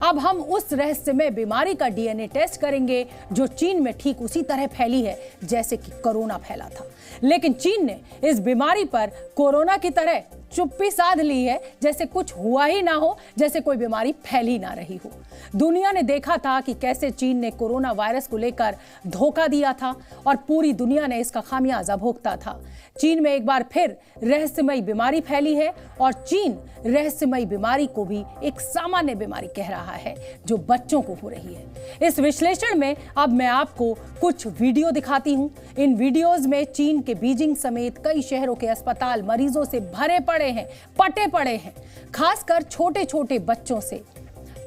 अब हम उस रहस्यमय बीमारी का डीएनए टेस्ट करेंगे जो चीन में ठीक उसी तरह फैली है जैसे कि कोरोना फैला था। लेकिन चीन ने इस बीमारी पर कोरोना की तरह चुप्पी साध ली है, जैसे कुछ हुआ ही ना हो, जैसे कोई बीमारी फैली ना रही हो। दुनिया ने देखा था कि कैसे चीन ने कोरोना वायरस को लेकर धोखा दिया था और पूरी दुनिया ने इसका खामियाजा भुगता था। चीन में एक बार फिर रहस्यमयी बीमारी फैली है और चीन रहस्यमयी बीमारी को भी एक सामान्य बीमारी कह रहा है जो बच्चों को हो रही है। इस विश्लेषण में अब मैं आपको कुछ वीडियो दिखाती हूं। इन वीडियोस में चीन के बीजिंग समेत कई शहरों के अस्पताल मरीजों से भरे पड़े हैं, पटे पड़े हैं। खासकर छोटे छोटे बच्चों से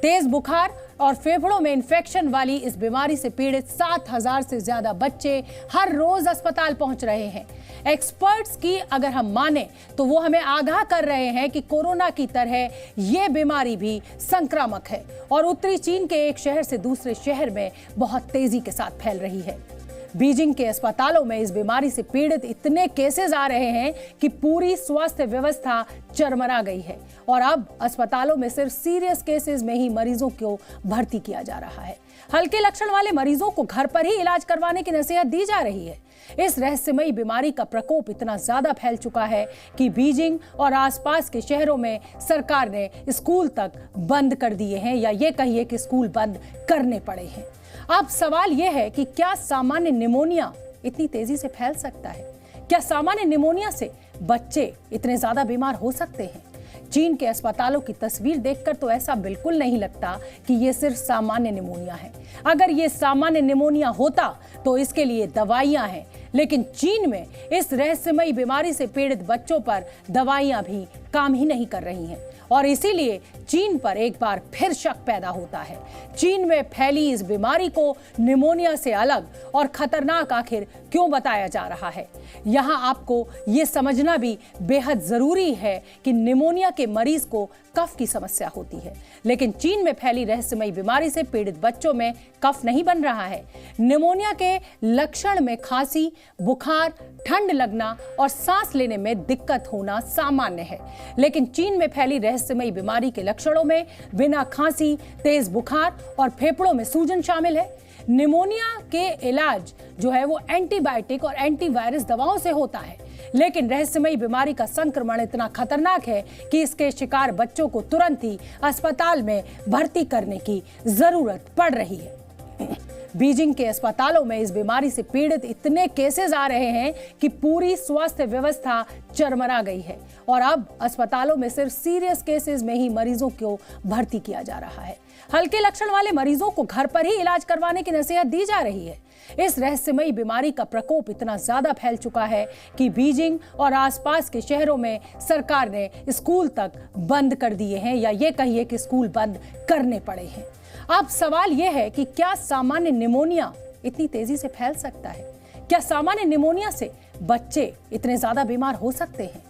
तेज बुखार और फेफड़ों में इंफेक्शन वाली इस बीमारी से पीड़ित 7,000 से ज्यादा बच्चे हर रोज अस्पताल पहुंच रहे हैं। एक्सपर्ट्स की अगर हम माने तो वो हमें आगाह कर रहे हैं कि कोरोना की तरह ये बीमारी भी संक्रामक है और उत्तरी चीन के एक शहर से दूसरे शहर में बहुत तेजी के साथ फैल रही है। बीजिंग के अस्पतालों में इस बीमारी से पीड़ित इतने केसेस आ रहे हैं कि पूरी स्वास्थ्य व्यवस्था चरमरा गई है और अब अस्पतालों में सिर्फ सीरियस केसेस में ही मरीजों को भर्ती किया जा रहा है। हल्के लक्षण वाले मरीजों को घर पर ही इलाज करवाने की नसीहत दी जा रही है। इस रहस्यमयी बीमारी का प्रकोप इतना ज्यादा फैल चुका है कि बीजिंग और आसपास के शहरों में सरकार ने स्कूल तक बंद कर दिए हैं, या ये कहिए कि स्कूल बंद करने पड़े हैं। अब सवाल यह है कि क्या सामान्य निमोनिया इतनी तेजी से फैल सकता है? क्या सामान्य निमोनिया से बच्चे इतने ज्यादा बीमार हो सकते हैं? चीन के अस्पतालों की तस्वीर देखकर तो ऐसा बिल्कुल नहीं लगता कि ये सिर्फ सामान्य निमोनिया है। अगर ये सामान्य निमोनिया होता तो इसके लिए दवाइयां हैं, लेकिन चीन में इस रहस्यमयी बीमारी से पीड़ित बच्चों पर दवाइयां भी काम ही नहीं कर रही हैं और इसीलिए चीन पर एक बार फिर शक पैदा होता है। चीन में फैली इस बीमारी को निमोनिया से अलग और खतरनाक आखिर क्यों बताया जा रहा है? यहाँ आपको ये समझना भी बेहद जरूरी है कि निमोनिया के मरीज को कफ की समस्या होती है, लेकिन चीन में फैली रहस्यमयी बीमारी से पीड़ित बच्चों में कफ नहीं बन रहा है। निमोनिया के लक्षण में खांसी, बुखार, ठंड लगना और सांस लेने में दिक्कत होना सामान्य है, लेकिन चीन में फैली रहस्यमयी बीमारी के लक्षणों में बिना खांसी, तेज बुखार और फेफड़ों में सूजन शामिल है। निमोनिया के इलाज जो है वो एंटीबायोटिक और एंटीवायरस दवाओं से होता है, लेकिन रहस्यमयी बीमारी का संक्रमण इतना खतरनाक है कि इसके शिकार बच्चों को तुरंत ही अस्पताल में भर्ती करने की जरूरत पड़ रही है। बीजिंग के अस्पतालों में इस बीमारी से पीड़ित इतने केसेस आ रहे हैं कि पूरी स्वास्थ्य व्यवस्था चरमरा गई है और अब अस्पतालों में सिर्फ सीरियस केसेस में ही मरीजों को भर्ती किया जा रहा है। हल्के लक्षण वाले मरीजों को घर पर ही इलाज करवाने की नसीहत दी जा रही है। इस रहस्यमयी बीमारी का प्रकोप इतना ज्यादा फैल चुका है कि बीजिंग और आसपास के शहरों में सरकार ने स्कूल तक बंद कर दिए हैं, या ये कहिए कि स्कूल बंद करने पड़े हैं। अब सवाल यह है कि क्या सामान्य निमोनिया इतनी तेजी से फैल सकता है? क्या सामान्य निमोनिया से बच्चे इतने ज्यादा बीमार हो सकते हैं?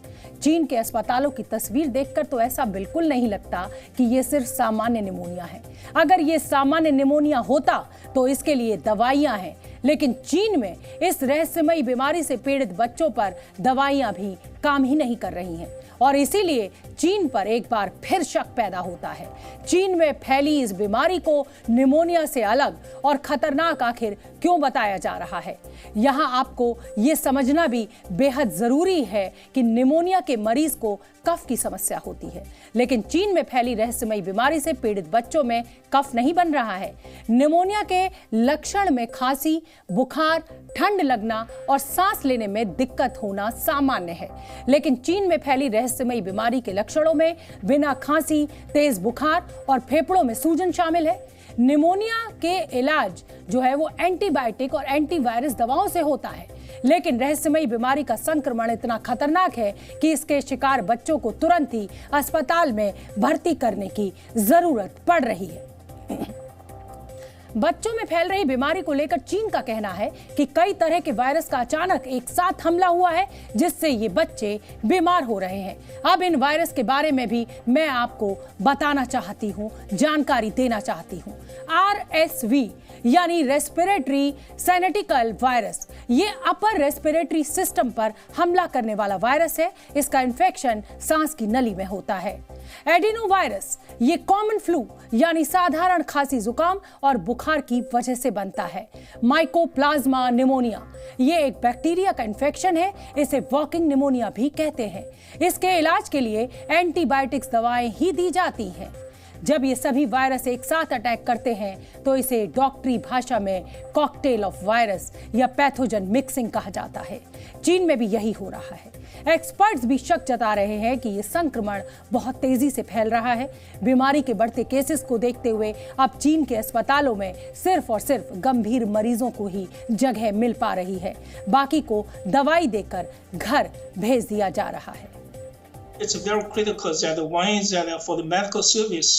चीन के अस्पतालों की तस्वीर देखकर तो ऐसा बिल्कुल नहीं लगता कि ये सिर्फ सामान्य निमोनिया है। अगर ये सामान्य निमोनिया होता तो इसके लिए दवाइयां हैं, लेकिन चीन में इस रहस्यमयी बीमारी से पीड़ित बच्चों पर दवाइयां भी काम ही नहीं कर रही हैं और इसीलिए चीन पर एक बार फिर शक पैदा होता है। चीन में फैली इस बीमारी को निमोनिया से अलग और खतरनाक आखिर क्यों बताया जा रहा है? यहाँ आपको ये समझना भी बेहद जरूरी है कि निमोनिया के मरीज को कफ की समस्या होती है, लेकिन चीन में फैली रहस्यमयी बीमारी से पीड़ित बच्चों में कफ नहीं बन रहा है। निमोनिया के लक्षण में खांसी, बुखार, ठंड लगना और सांस लेने में दिक्कत होना सामान्य है, लेकिन चीन में फैली रहस्यमयी बीमारी के लक्षणों में बिना खांसी, तेज बुखार और फेफड़ों में सूजन शामिल है। निमोनिया के इलाज जो है वो एंटीबायोटिक और एंटीवायरस दवाओं से होता है, लेकिन रहस्यमयी बीमारी का संक्रमण इतना खतरनाक है कि इसके शिकार बच्चों को तुरंत ही अस्पताल में भर्ती करने की जरूरत पड़ रही है। बच्चों में फैल रही बीमारी को लेकर चीन का कहना है कि कई तरह के वायरस का अचानक एक साथ हमला हुआ है, जिससे ये बच्चे बीमार हो रहे हैं। अब इन वायरस के बारे में भी मैं आपको बताना चाहती हूँ, जानकारी देना चाहती हूँ। RSV यानी रेस्पिरेटरी सिनेटिकल वायरस, ये अपर रेस्पिरेटरी सिस्टम पर हमला करने वाला वायरस है। इसका इन्फेक्शन सांस की नली में होता है। एडिनो वायरस ये कॉमन फ्लू यानी साधारण खांसी जुकाम और बुखार की वजह से बनता है। माइकोप्लाज्मा निमोनिया ये एक बैक्टीरिया का इन्फेक्शन है, इसे वॉकिंग निमोनिया भी कहते हैं। इसके इलाज के लिए एंटीबायोटिक्स दवाएं ही दी जाती हैं। जब ये सभी वायरस एक साथ अटैक करते हैं तो इसे डॉक्टरी भाषा में कॉकटेल ऑफ वायरस या पैथोजन मिक्सिंग कहा जाता है। चीन में भी यही हो रहा है। एक्सपर्ट्स भी शक जता रहे हैं कि ये संक्रमण बहुत तेजी से फैल रहा है। बीमारी के बढ़ते केसेस को देखते हुए अब चीन के अस्पतालों में सिर्फ और सिर्फ गंभीर मरीजों को ही जगह मिल पा रही है, बाकी को दवाई देकर घर भेज दिया जा रहा है। It's very critical that one is that for the medical service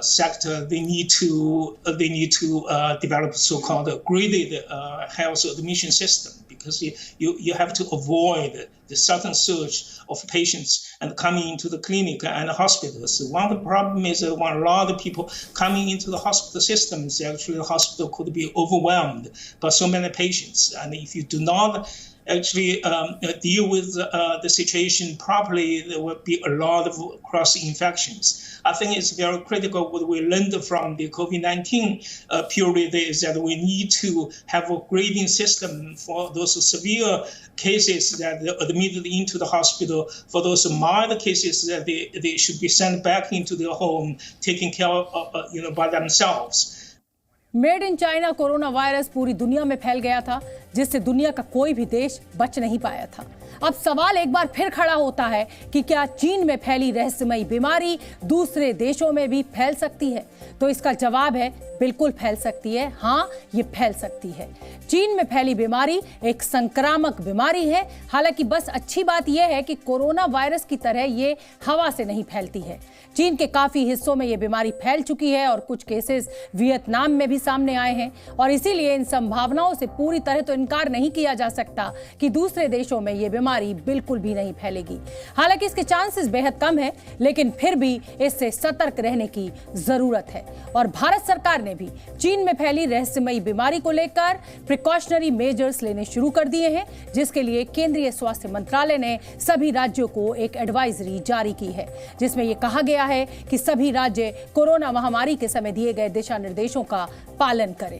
sector, they need to develop so-called graded health admission system, because you have to avoid the sudden surge of patients and coming into the clinic and the hospitals. One of the problems is that when a lot of people coming into the hospital systems, actually the hospital could be overwhelmed by so many patients, and if you do not actually deal with the situation properly, there will be a lot of cross infections. I think it's very critical what we learned from the COVID-19 period is that we need to have a grading system for those severe cases that are admitted into the hospital. For those mild cases, that they should be sent back into their home, taken care of by themselves. Made in China corona virus पूरी दुनिया में फैल गया था, जिससे दुनिया का कोई भी देश बच नहीं पाया था। अब सवाल एक बार फिर खड़ा होता है कि क्या चीन में फैली रहस्यमयी बीमारी दूसरे देशों में भी फैल सकती है? तो इसका जवाब है बिल्कुल फैल सकती है। हाँ, ये फैल सकती है। चीन में फैली बीमारी एक संक्रामक बीमारी है। हालांकि बस अच्छी बात यह है कि कोरोना वायरस की तरह ये हवा से नहीं फैलती है। चीन के काफी हिस्सों में ये बीमारी फैल चुकी है और कुछ केसेस वियतनाम में भी सामने आए हैं, और इसीलिए इन संभावनाओं से पूरी तरह तो इनकार नहीं किया जा सकता कि दूसरे देशों में ये बीमारी बिल्कुल भी नहीं फैलेगी। हालांकि इसके चांसेस बेहद कम है, लेकिन फिर भी इससे सतर्क रहने की जरूरत है। और भारत सरकार ने भी चीन में फैली रहस्यमयी बीमारी को लेकर प्रिकॉशनरी मेजर्स लेने शुरू कर दिए हैं, जिसके लिए केंद्रीय स्वास्थ्य मंत्रालय ने सभी राज्यों को एक एडवाइजरी जारी की है, जिसमें यह कहा गया है कि सभी राज्य कोरोना महामारी के समय दिए गए दिशा निर्देशों का पालन करें,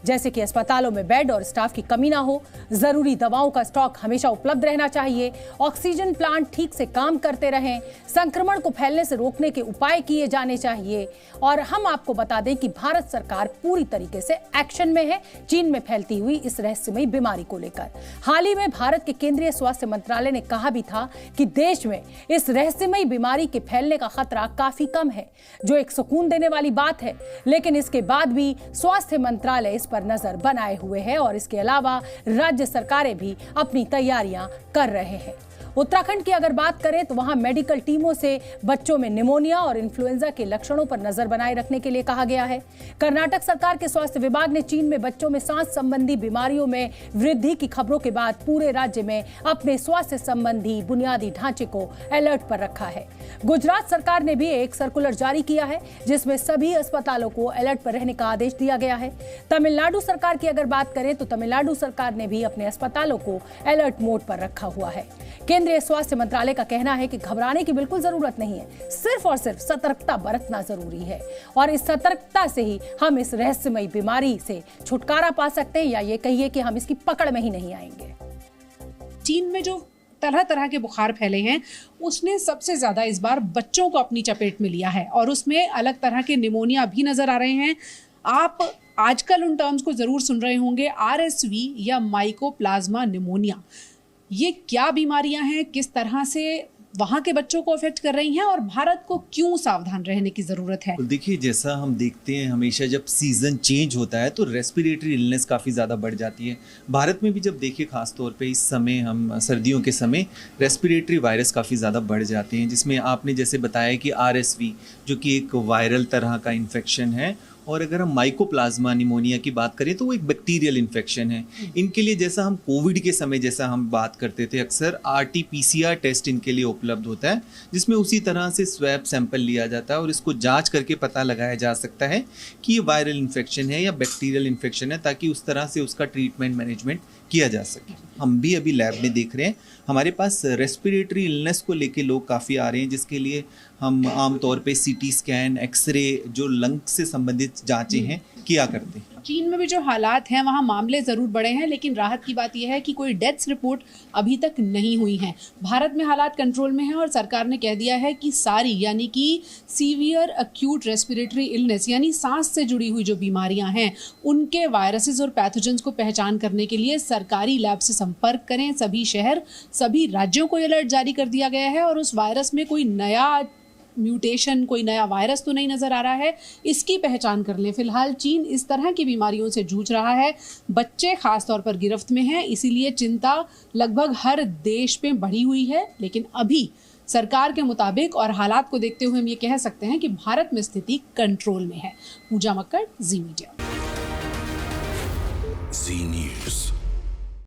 जैसे कि अस्पतालों में बेड और स्टाफ की कमी ना हो, जरूरी दवाओं का स्टॉक हमेशा उपलब्ध रहना चाहिए, ऑक्सीजन प्लांट ठीक से काम करते रहें, संक्रमण को फैलने से रोकने के उपाय किए जाने चाहिए। और हम आपको बता दें कि भारत सरकार पूरी तरीके से एक्शन में है चीन में फैलती हुई इस रहस्यमयी बीमारी को लेकर। हाल ही में भारत के केंद्रीय स्वास्थ्य मंत्रालय ने कहा भी था कि देश में इस रहस्यमयी बीमारी के फैलने का खतरा काफी कम है, जो एक सुकून देने वाली बात है। लेकिन इसके बाद भी स्वास्थ्य मंत्रालय इस पर नजर बनाए हुए है और इसके अलावा राज्य सरकारें भी अपनी तैयारियां कर रहे हैं। उत्तराखंड की अगर बात करें तो वहां मेडिकल टीमों से बच्चों में निमोनिया और इन्फ्लुएंजा के लक्षणों पर नजर बनाए रखने के लिए कहा गया है। कर्नाटक सरकार के स्वास्थ्य विभाग ने चीन में बच्चों में सांस संबंधी बीमारियों में वृद्धि की खबरों के बाद पूरे राज्य में अपने स्वास्थ्य संबंधी बुनियादी ढांचे को अलर्ट पर रखा है। गुजरात सरकार ने भी एक सर्कुलर जारी किया है, जिसमें सभी अस्पतालों को अलर्ट पर रहने का आदेश दिया गया है। तमिलनाडु सरकार की अगर बात करें तो तमिलनाडु सरकार ने भी अपने अस्पतालों को अलर्ट मोड पर रखा हुआ है। केंद्रीय स्वास्थ्य मंत्रालय का कहना है कि घबराने की बिल्कुल जरूरत नहीं है, सिर्फ और सिर्फ सतर्कता बरतना जरूरी है, और इस सतर्कता से ही हम इस रहस्यमयी बीमारी से छुटकारा पा सकते हैं, या ये कहिए कि हम इसकी पकड़ में ही नहीं आएंगे। चीन में जो तरह तरह के बुखार फैले हैं, उसने सबसे ज्यादा इस बार बच्चों को अपनी चपेट में लिया है, और उसमें अलग तरह के निमोनिया भी नजर आ रहे हैं। आप आजकल उन टर्म्स को जरूर सुन रहे होंगे, RSV या माइकोप्लाज्मा निमोनिया। ये क्या बीमारियां हैं, किस तरह से वहाँ के बच्चों को अफेक्ट कर रही हैं, और भारत को क्यों सावधान रहने की ज़रूरत है? देखिए, जैसा हम देखते हैं हमेशा जब सीज़न चेंज होता है तो रेस्पिरेटरी इलनेस काफ़ी ज़्यादा बढ़ जाती है। भारत में भी जब देखिए खास तौर पे इस समय हम सर्दियों के समय रेस्पिरेटरी वायरस काफ़ी ज़्यादा बढ़ जाते हैं, जिसमें आपने जैसे बताया कि RSV जो कि एक वायरल तरह का इन्फेक्शन है, और अगर हम माइकोप्लाज्मा निमोनिया की बात करें तो वो एक बैक्टीरियल इन्फेक्शन है। इनके लिए जैसा हम कोविड के समय जैसा हम बात करते थे, अक्सर RT-PCR टेस्ट इनके लिए उपलब्ध होता है, जिसमें उसी तरह से स्वैब सैंपल लिया जाता है और इसको जांच करके पता लगाया जा सकता है कि ये वायरल इन्फेक्शन है या बैक्टीरियल इन्फेक्शन है, ताकि उस तरह से उसका ट्रीटमेंट मैनेजमेंट किया जा सके। हम भी अभी लैब में देख रहे हैं, हमारे पास रेस्पिरेटरी इलनेस को लेके लोग काफ़ी आ रहे हैं, जिसके लिए हम आमतौर पे सीटी स्कैन, एक्सरे, जो लंग से संबंधित जांचें हैं, किया करते हैं। चीन में भी जो हालात हैं वहाँ मामले ज़रूर बढ़े हैं, लेकिन राहत की बात यह है कि कोई डेथ्स रिपोर्ट अभी तक नहीं हुई हैं। भारत में हालात कंट्रोल में हैं और सरकार ने कह दिया है कि सारी यानी कि सीवियर एक्यूट रेस्पिरेटरी इलनेस यानी सांस से जुड़ी हुई जो बीमारियां हैं उनके वायरसेस और पैथोजेंस को पहचान करने के लिए सरकारी लैब से संपर्क करें। सभी शहर, सभी राज्यों को अलर्ट जारी कर दिया गया है और उस वायरस में कोई नया म्यूटेशन, कोई नया वायरस तो नहीं नजर आ रहा है, इसकी पहचान कर लें। फिलहाल चीन इस तरह की बीमारियों से जूझ रहा है, बच्चे खास तौर पर गिरफ्त में हैं, इसीलिए चिंता लगभग हर देश में बढ़ी हुई है। लेकिन अभी सरकार के मुताबिक और हालात को देखते हुए हम ये कह सकते हैं कि भारत में स्थिति कंट्रोल में है। पूजा मक्कड़, जी मीडिया। जी न्यूज़।